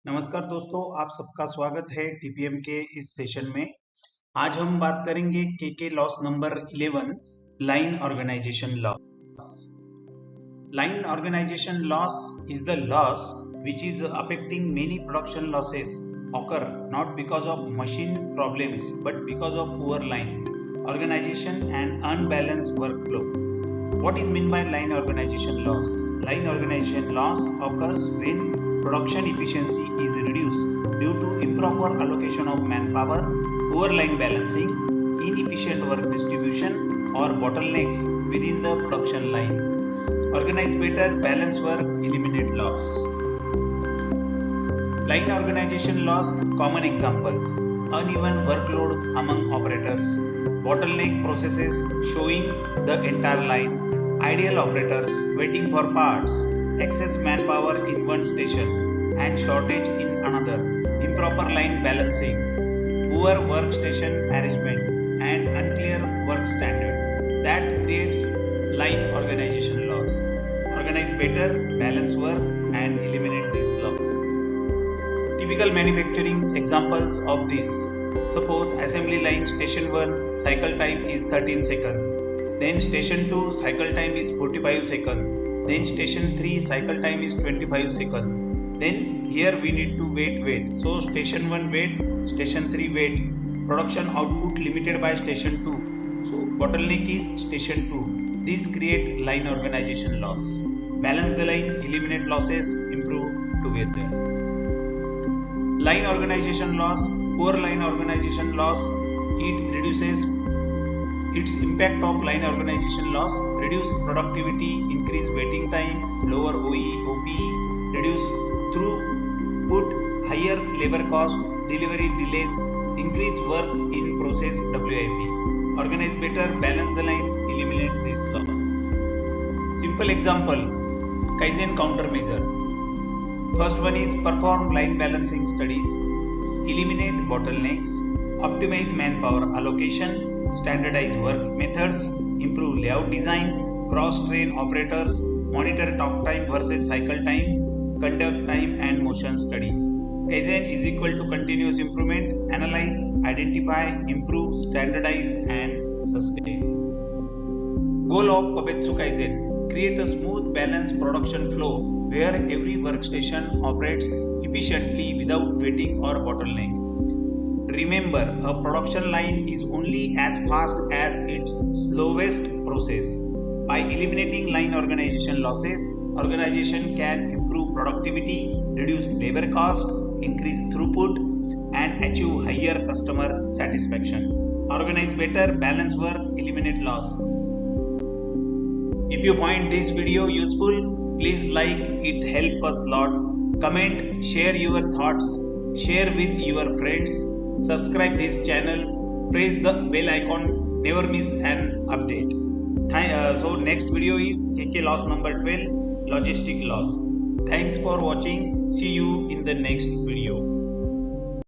नमस्कार दोस्तों, आप सबका स्वागत है टीपीएम के इस सेशन में। आज हम बात करेंगे के loss number 11, line organization loss. Line organization loss is the loss which is affecting many production losses occur not because of machine problems but because of poor line organization and unbalanced workflow. What is meant by line organization loss? Line organization loss occurs when production efficiency is reduced due to improper allocation of manpower, poor line balancing, inefficient work distribution, or bottlenecks within the production line. Organize better, balance work, eliminate loss. Line organization loss, common examples: uneven workload among operators, bottleneck processes showing the entire line, ideal operators waiting for parts, excess manpower in one station and shortage in another, improper line balancing, poor workstation arrangement, and unclear work standard. That creates line organization loss. Organize better, balance work, and eliminate these loss. Typical manufacturing examples of this: suppose assembly line station 1 cycle time is 13 seconds, then station 2 cycle time is 45 seconds, then station 3 cycle time is 25 seconds. Then here we need to wait. So station 1 wait, station 3 wait. Production output limited by station 2. So bottleneck is station 2. These create line organization loss. Balance the line, eliminate losses, improve together. Line organization loss, poor line organization loss, it reduces its impact of line organization loss, reduce productivity, increase waiting time, lower OE, OPE, reduce throughput, higher labor cost, delivery delays, increase work in process WIP. Organize better, balance the line, eliminate this loss. Simple example: Kaizen countermeasure. First one is perform line balancing studies, eliminate bottlenecks, optimize manpower allocation, standardize work methods, improve layout design, cross-train operators, monitor talk time versus cycle time, conduct time and motion studies. Kaizen is equal to continuous improvement, analyze, identify, improve, standardize and sustain. Goal of Kobetsu Kaizen: create a smooth, balanced production flow where every workstation operates efficiently without waiting or bottleneck. Remember, a production line is only as fast as its slowest process. By eliminating line organization losses, organization can improve productivity, reduce labor cost, increase throughput, and achieve higher customer satisfaction. Organize better, balance work, eliminate loss. If you find this video useful, please like it, help us lot. Comment, share your thoughts, share with your friends, subscribe this channel, press the bell icon, never miss an update. So next video is KK loss number 12, logistic loss. Thanks for watching. See you in the next video.